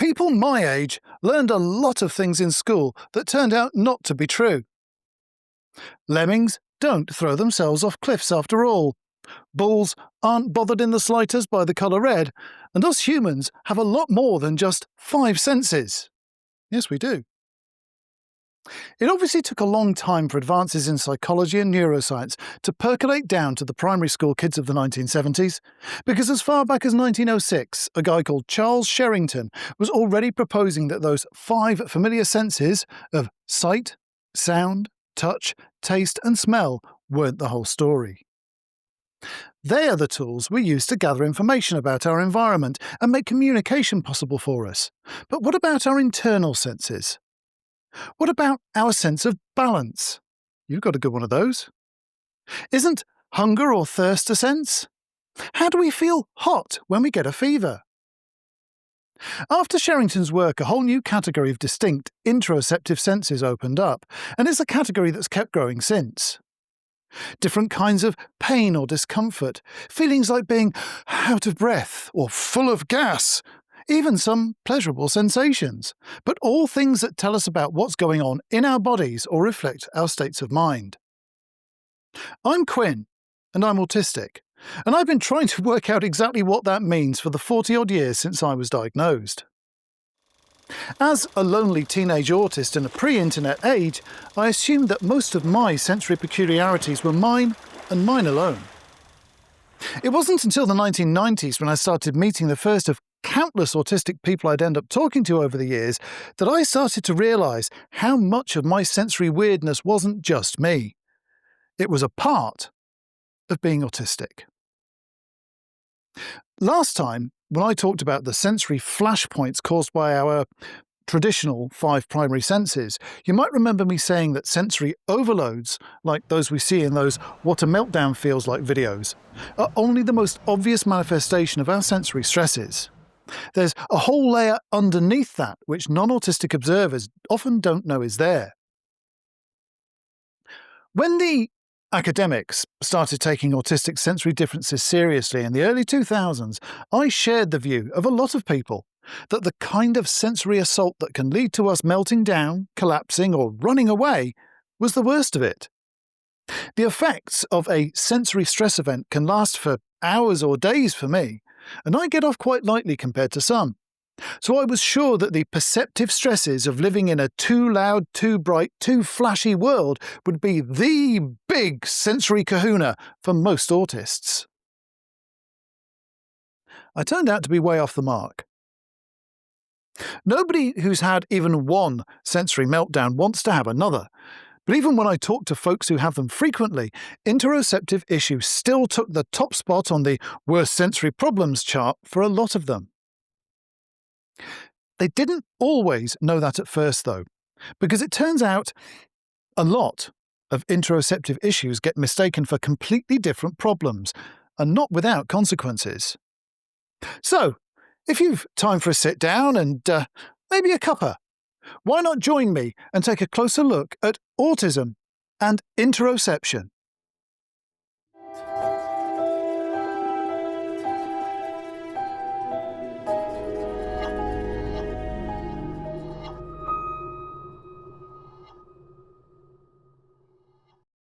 People my age learned a lot of things in school that turned out not to be true. Lemmings don't throw themselves off cliffs after all. Bulls aren't bothered in the slightest by the colour red, and us humans have a lot more than just 5 senses. Yes, we do. It obviously took a long time for advances in psychology and neuroscience to percolate down to the primary school kids of the 1970s, because as far back as 1906, a guy called Charles Sherrington was already proposing that those 5 familiar senses of sight, sound, touch, taste and smell weren't the whole story. They are the tools we use to gather information about our environment and make communication possible for us. But what about our internal senses? What about our sense of balance? You've got a good one of those. Isn't hunger or thirst a sense? How do we feel hot when we get a fever? After Sherrington's work, a whole new category of distinct interoceptive senses opened up, and it's a category that's kept growing since. Different kinds of pain or discomfort, feelings like being out of breath or full of gas, even some pleasurable sensations, but all things that tell us about what's going on in our bodies or reflect our states of mind. I'm Quinn, and I'm autistic, and I've been trying to work out exactly what that means for the 40-odd years since I was diagnosed. As a lonely teenage autist in a pre-internet age, I assumed that most of my sensory peculiarities were mine and mine alone. It wasn't until the 1990s when I started meeting the first of countless autistic people I'd end up talking to over the years that I started to realise how much of my sensory weirdness wasn't just me. It was a part of being autistic. Last time, when I talked about the sensory flashpoints caused by our traditional 5 primary senses, you might remember me saying that sensory overloads, like those we see in those "What a Meltdown Feels Like" videos, are only the most obvious manifestation of our sensory stresses. There's a whole layer underneath that which non-autistic observers often don't know is there. When the academics started taking autistic sensory differences seriously in the early 2000s, I shared the view of a lot of people that the kind of sensory assault that can lead to us melting down, collapsing, or running away was the worst of it. The effects of a sensory stress event can last for hours or days for me, and I get off quite lightly compared to some. So I was sure that the perceptive stresses of living in a too loud, too bright, too flashy world would be the big sensory kahuna for most autists. I turned out to be way off the mark. Nobody who's had even one sensory meltdown wants to have another. But even when I talk to folks who have them frequently, interoceptive issues still took the top spot on the worst sensory problems chart for a lot of them. They didn't always know that at first, though, because it turns out a lot of interoceptive issues get mistaken for completely different problems, and not without consequences. So, if you've time for a sit down and maybe a cuppa, why not join me and take a closer look at autism and interoception?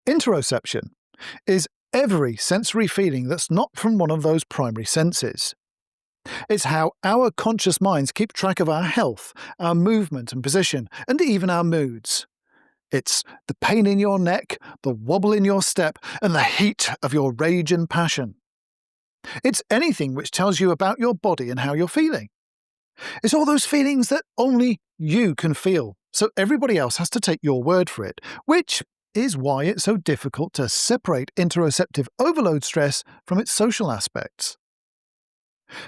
Interoception is every sensory feeling that's not from one of those primary senses. It's how our conscious minds keep track of our health, our movement and position, and even our moods. It's the pain in your neck, the wobble in your step, and the heat of your rage and passion. It's anything which tells you about your body and how you're feeling. It's all those feelings that only you can feel, so everybody else has to take your word for it, which is why it's so difficult to separate interoceptive overload stress from its social aspects.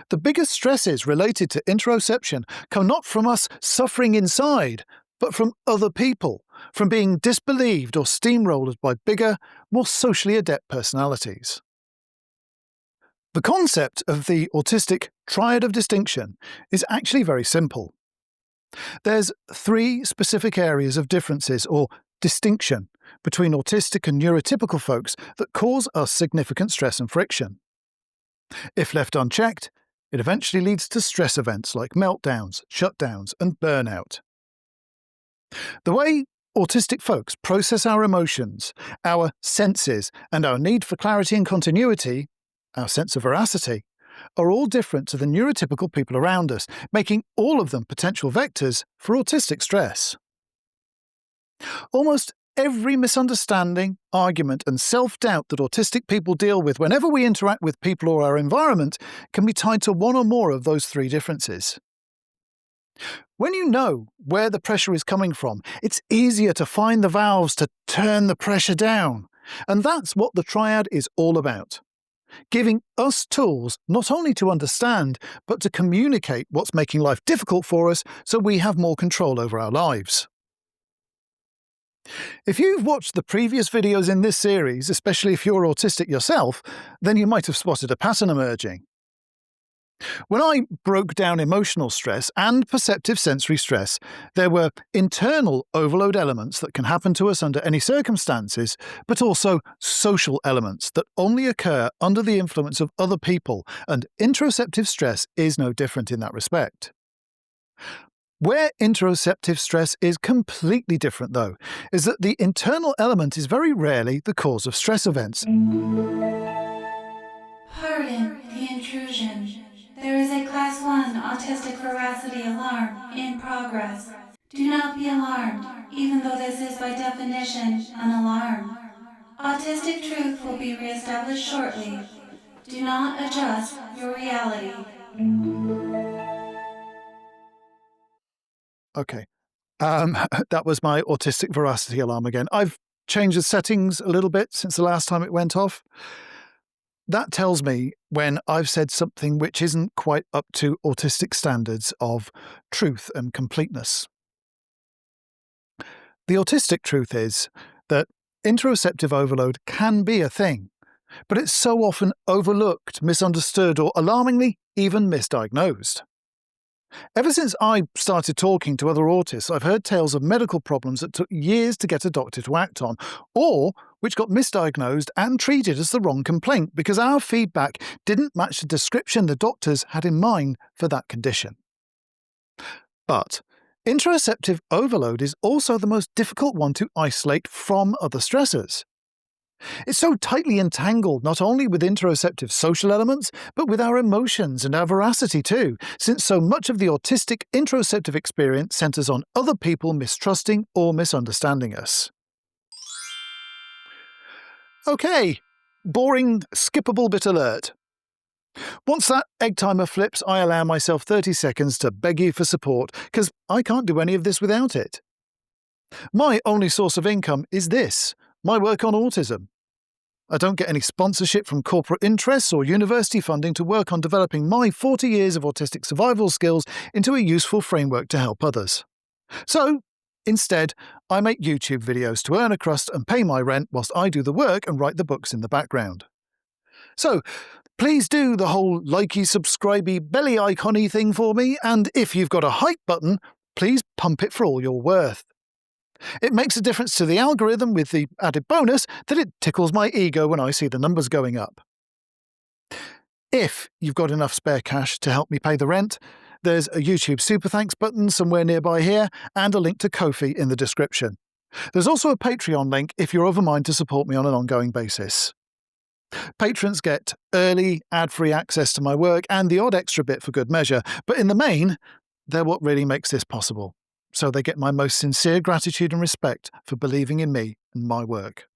The biggest stresses related to interoception come not from us suffering inside, but from other people, from being disbelieved or steamrolled by bigger, more socially adept personalities. The concept of the autistic triad of distinction is actually very simple. There's 3 specific areas of differences or distinction between autistic and neurotypical folks that cause us significant stress and friction. If left unchecked, It eventually leads to stress events like meltdowns, shutdowns, and burnout. The way autistic folks process our emotions, our senses, and our need for clarity and continuity, our sense of veracity, are all different to the neurotypical people around us, making all of them potential vectors for autistic stress. Almost every misunderstanding, argument, and self-doubt that autistic people deal with whenever we interact with people or our environment can be tied to one or more of those three differences. When you know where the pressure is coming from, it's easier to find the valves to turn the pressure down. And that's what the triad is all about. Giving us tools not only to understand, but to communicate what's making life difficult for us so we have more control over our lives. If you've watched the previous videos in this series, especially if you're autistic yourself, then you might have spotted a pattern emerging. When I broke down emotional stress and perceptive sensory stress, there were internal overload elements that can happen to us under any circumstances, but also social elements that only occur under the influence of other people, and interoceptive stress is no different in that respect. Where interoceptive stress is completely different, though, is that the internal element is very rarely the cause of stress events. Pardon the intrusion. There is a Class 1 autistic veracity alarm in progress. Do not be alarmed, even though this is by definition an alarm. Autistic truth will be reestablished shortly. Do not adjust your reality. Okay. That was my autistic veracity alarm again. I've changed the settings a little bit since the last time it went off. That tells me when I've said something which isn't quite up to autistic standards of truth and completeness. The autistic truth is that interoceptive overload can be a thing, but it's so often overlooked, misunderstood, or alarmingly, even misdiagnosed. Ever since I started talking to other autists, I've heard tales of medical problems that took years to get a doctor to act on, or which got misdiagnosed and treated as the wrong complaint because our feedback didn't match the description the doctors had in mind for that condition. But interoceptive overload is also the most difficult one to isolate from other stressors. It's so tightly entangled not only with interoceptive social elements, but with our emotions and our veracity too, since so much of the autistic interoceptive experience centers on other people mistrusting or misunderstanding us. Okay, boring, skippable bit alert. Once that egg timer flips, I allow myself 30 seconds to beg you for support, because I can't do any of this without it. My only source of income is this, my work on autism. I don't get any sponsorship from corporate interests or university funding to work on developing my 40 years of autistic survival skills into a useful framework to help others. So, instead, I make YouTube videos to earn a crust and pay my rent whilst I do the work and write the books in the background. So, please do the whole likey, subscribey, belly icon-y thing for me, and if you've got a hype button, please pump it for all you're worth. It makes a difference to the algorithm with the added bonus that it tickles my ego when I see the numbers going up. If you've got enough spare cash to help me pay the rent, there's a YouTube Super Thanks button somewhere nearby here and a link to Ko-fi in the description. There's also a Patreon link if you're of a mind to support me on an ongoing basis. Patrons get early, ad-free access to my work and the odd extra bit for good measure, but in the main, they're what really makes this possible. So they get my most sincere gratitude and respect for believing in me and my work.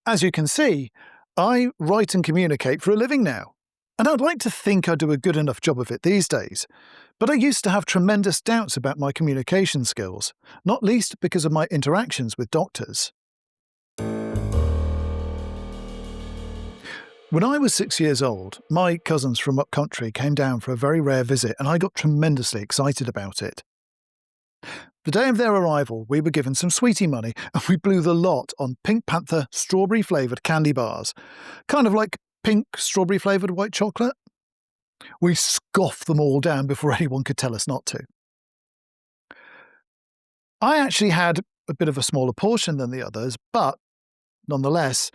As you can see, I write and communicate for a living now, and I'd like to think I do a good enough job of it these days, but I used to have tremendous doubts about my communication skills, not least because of my interactions with doctors. When I was 6 years old, my cousins from up country came down for a very rare visit and I got tremendously excited about it. The day of their arrival, we were given some sweetie money and we blew the lot on Pink Panther strawberry-flavoured candy bars, kind of like pink strawberry-flavoured white chocolate. We scoffed them all down before anyone could tell us not to. I actually had a bit of a smaller portion than the others, but nonetheless,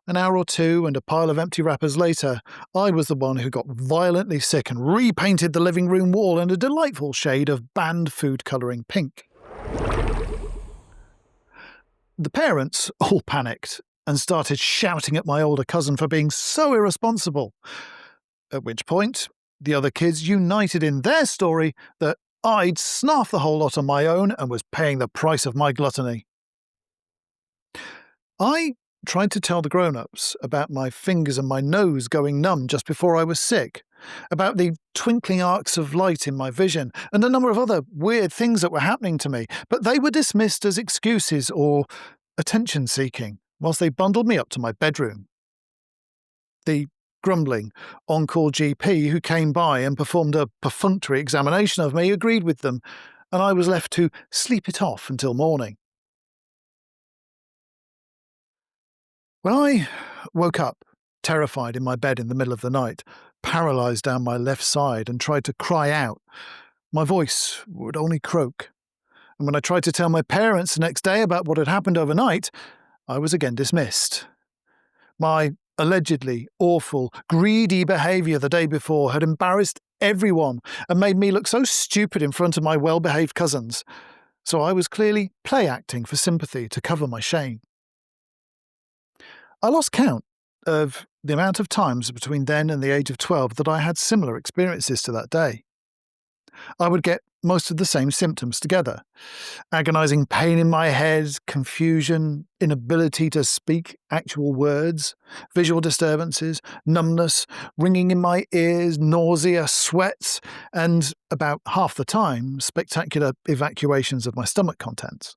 An hour or two and a pile of empty wrappers later, I was the one who got violently sick and repainted the living room wall in a delightful shade of banned food colouring pink. The parents all panicked and started shouting at my older cousin for being so irresponsible, at which point the other kids united in their story that I'd snaffed the whole lot on my own and was paying the price of my gluttony. I tried to tell the grown-ups about my fingers and my nose going numb just before I was sick, about the twinkling arcs of light in my vision, and a number of other weird things that were happening to me, but they were dismissed as excuses or attention-seeking whilst they bundled me up to my bedroom. The grumbling on-call GP who came by and performed a perfunctory examination of me agreed with them, and I was left to sleep it off until morning. When I woke up, terrified in my bed in the middle of the night, paralysed down my left side and tried to cry out, my voice would only croak. And when I tried to tell my parents the next day about what had happened overnight, I was again dismissed. My allegedly awful, greedy behaviour the day before had embarrassed everyone and made me look so stupid in front of my well-behaved cousins, so I was clearly play-acting for sympathy to cover my shame. I lost count of the amount of times between then and the age of 12 that I had similar experiences to that day. I would get most of the same symptoms together: agonising pain in my head, confusion, inability to speak actual words, visual disturbances, numbness, ringing in my ears, nausea, sweats, and, about half the time, spectacular evacuations of my stomach contents.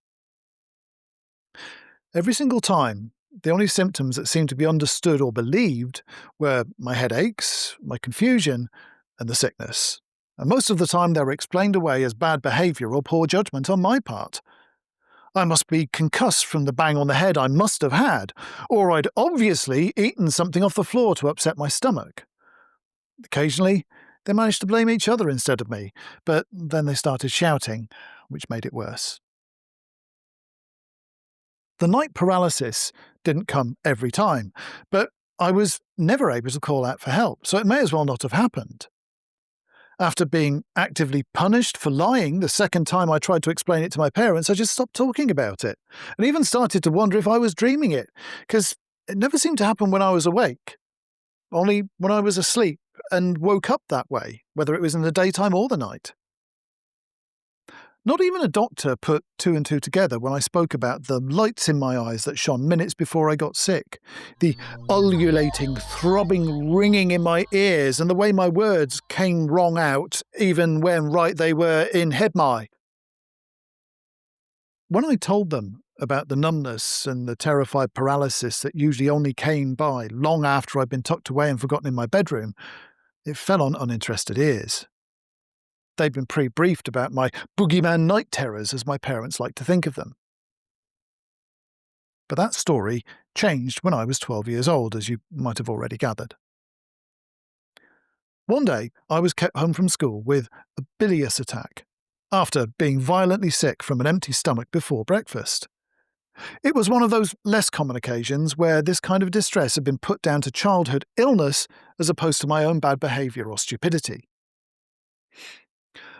Every single time, the only symptoms that seemed to be understood or believed were my headaches, my confusion, and the sickness. And most of the time they were explained away as bad behaviour or poor judgment on my part. I must be concussed from the bang on the head I must have had, or I'd obviously eaten something off the floor to upset my stomach. Occasionally, they managed to blame each other instead of me, but then they started shouting, which made it worse. The night paralysis didn't come every time, but I was never able to call out for help, so it may as well not have happened. After being actively punished for lying the second time I tried to explain it to my parents, I just stopped talking about it, and even started to wonder if I was dreaming it, because it never seemed to happen when I was awake, only when I was asleep and woke up that way, whether it was in the daytime or the night. Not even a doctor put two and two together when I spoke about the lights in my eyes that shone minutes before I got sick, the ululating, throbbing ringing in my ears, and the way my words came wrong out, even when right they were in headmy. When I told them about the numbness and the terrified paralysis that usually only came by long after I'd been tucked away and forgotten in my bedroom, it fell on uninterested ears. They'd been pre-briefed about my boogeyman night terrors, as my parents liked to think of them. But that story changed when I was 12 years old, as you might have already gathered. One day, I was kept home from school with a bilious attack, after being violently sick from an empty stomach before breakfast. It was one of those less common occasions where this kind of distress had been put down to childhood illness as opposed to my own bad behaviour or stupidity.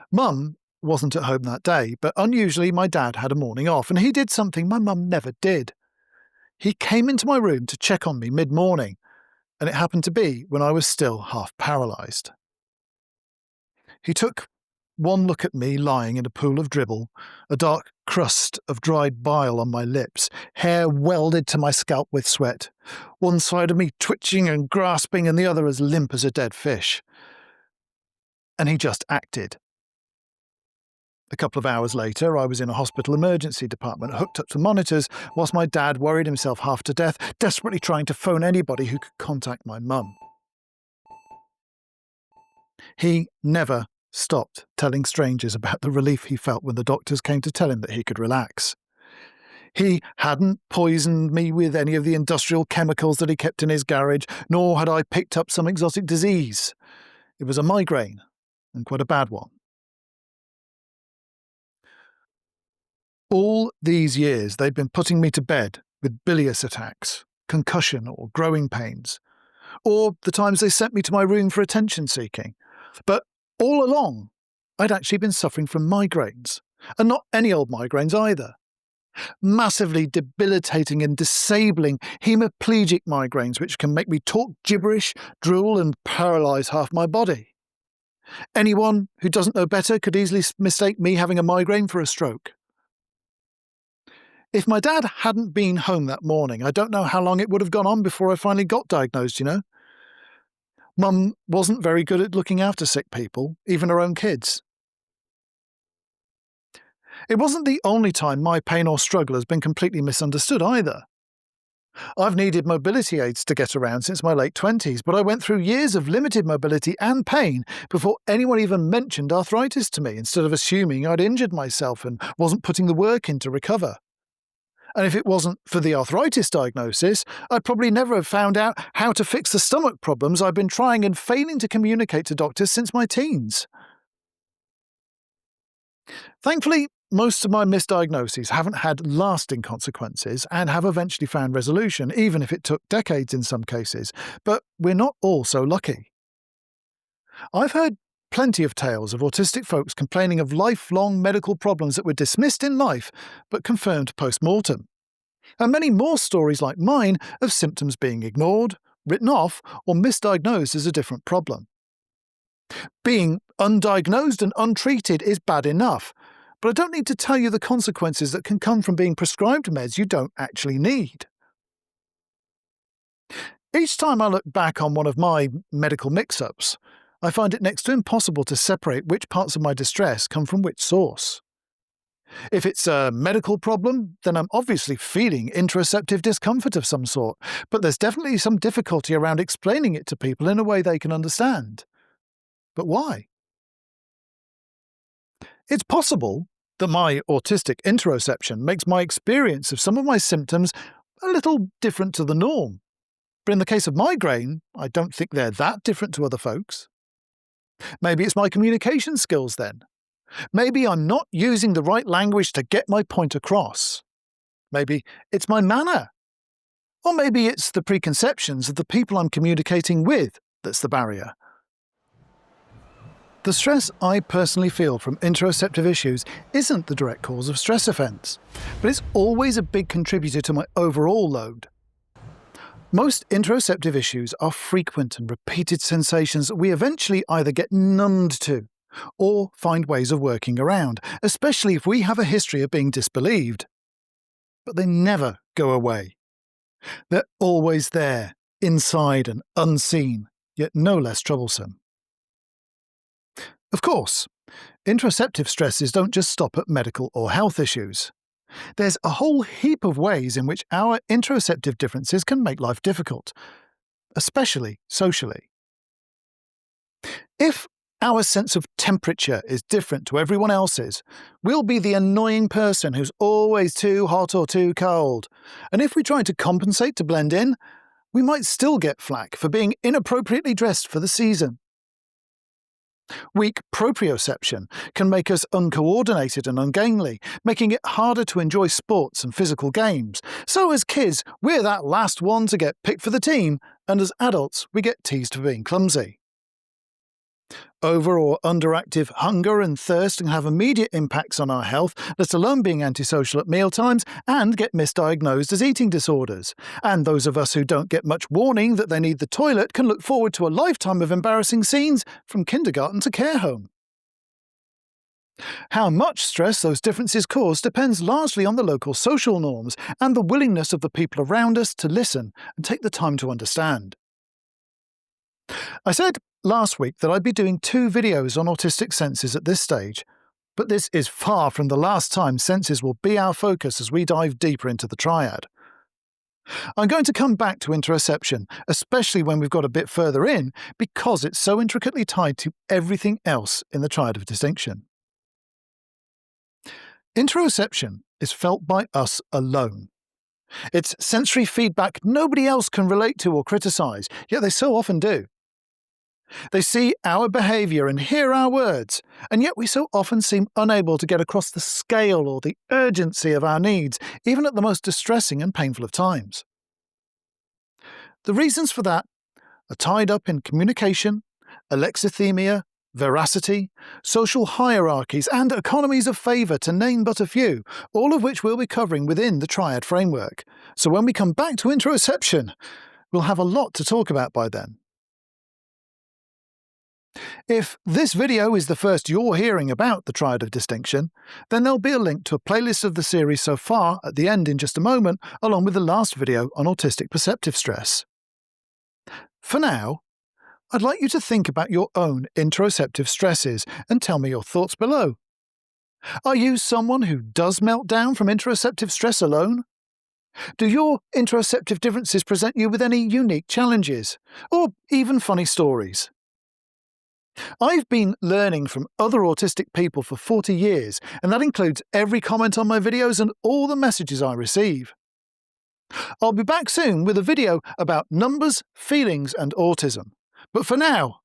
Mum wasn't at home that day, but unusually my dad had a morning off, and he did something my mum never did. He came into my room to check on me mid-morning, and it happened to be when I was still half paralysed. He took one look at me lying in a pool of dribble, a dark crust of dried bile on my lips, hair welded to my scalp with sweat, one side of me twitching and grasping and the other as limp as a dead fish. And he just acted. A couple of hours later, I was in a hospital emergency department, hooked up to monitors, whilst my dad worried himself half to death, desperately trying to phone anybody who could contact my mum. He never stopped telling strangers about the relief he felt when the doctors came to tell him that he could relax. He hadn't poisoned me with any of the industrial chemicals that he kept in his garage, nor had I picked up some exotic disease. It was a migraine, and quite a bad one. All these years they'd been putting me to bed with bilious attacks, concussion or growing pains, or the times they sent me to my room for attention seeking. But all along, I'd actually been suffering from migraines, and not any old migraines either. Massively debilitating and disabling hemiplegic migraines which can make me talk gibberish, drool and paralyse half my body. Anyone who doesn't know better could easily mistake me having a migraine for a stroke. If my dad hadn't been home that morning, I don't know how long it would have gone on before I finally got diagnosed, Mum wasn't very good at looking after sick people, even her own kids. It wasn't the only time my pain or struggle has been completely misunderstood either. I've needed mobility aids to get around since my late 20s, but I went through years of limited mobility and pain before anyone even mentioned arthritis to me, instead of assuming I'd injured myself and wasn't putting the work in to recover. And if it wasn't for the arthritis diagnosis, I'd probably never have found out how to fix the stomach problems I've been trying and failing to communicate to doctors since my teens. Thankfully, most of my misdiagnoses haven't had lasting consequences and have eventually found resolution, even if it took decades in some cases, but we're not all so lucky. I've heard plenty of tales of autistic folks complaining of lifelong medical problems that were dismissed in life but confirmed post-mortem, and many more stories like mine of symptoms being ignored, written off, or misdiagnosed as a different problem. Being undiagnosed and untreated is bad enough, but I don't need to tell you the consequences that can come from being prescribed meds you don't actually need. Each time I look back on one of my medical mix-ups, I find it next to impossible to separate which parts of my distress come from which source. If it's a medical problem, then I'm obviously feeling interoceptive discomfort of some sort, but there's definitely some difficulty around explaining it to people in a way they can understand. But why? It's possible that my autistic interoception makes my experience of some of my symptoms a little different to the norm. But in the case of migraine, I don't think they're that different to other folks. Maybe it's my communication skills then. Maybe I'm not using the right language to get my point across. Maybe it's my manner. Or maybe it's the preconceptions of the people I'm communicating with that's the barrier. The stress I personally feel from interoceptive issues isn't the direct cause of stress events, but it's always a big contributor to my overall load. Most interoceptive issues are frequent and repeated sensations that we eventually either get numbed to or find ways of working around, especially if we have a history of being disbelieved. But they never go away. They're always there, inside and unseen, yet no less troublesome. Of course, interoceptive stresses don't just stop at medical or health issues. There's a whole heap of ways in which our interoceptive differences can make life difficult, especially socially. If our sense of temperature is different to everyone else's, we'll be the annoying person who's always too hot or too cold. And if we try to compensate to blend in, we might still get flack for being inappropriately dressed for the season. Weak proprioception can make us uncoordinated and ungainly, making it harder to enjoy sports and physical games. So as kids, we're that last one to get picked for the team, and as adults, we get teased for being clumsy. Over or underactive hunger and thirst can have immediate impacts on our health, let alone being antisocial at mealtimes, and get misdiagnosed as eating disorders. And those of us who don't get much warning that they need the toilet can look forward to a lifetime of embarrassing scenes from kindergarten to care home. How much stress those differences cause depends largely on the local social norms and the willingness of the people around us to listen and take the time to understand. I said last week that I'd be doing 2 videos on autistic senses at this stage, but this is far from the last time senses will be our focus as we dive deeper into the triad. I'm going to come back to interoception, especially when we've got a bit further in, because it's so intricately tied to everything else in the triad of distinction. Interoception is felt by us alone. It's sensory feedback nobody else can relate to or criticise, yet they so often do. They see our behaviour and hear our words, and yet we so often seem unable to get across the scale or the urgency of our needs, even at the most distressing and painful of times. The reasons for that are tied up in communication, alexithymia, veracity, social hierarchies, and economies of favour, to name but a few, all of which we'll be covering within the triad framework. So when we come back to interoception, we'll have a lot to talk about by then. If this video is the first you're hearing about the triad of distinction, then there'll be a link to a playlist of the series so far at the end in just a moment, along with the last video on autistic perceptive stress. For now, I'd like you to think about your own interoceptive stresses and tell me your thoughts below. Are you someone who does melt down from interoceptive stress alone? Do your interoceptive differences present you with any unique challenges, or even funny stories? I've been learning from other autistic people for 40 years, and that includes every comment on my videos and all the messages I receive. I'll be back soon with a video about numbers, feelings, and autism. But for now,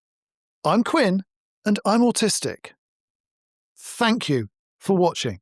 I'm Quinn, and I'm autistic. Thank you for watching.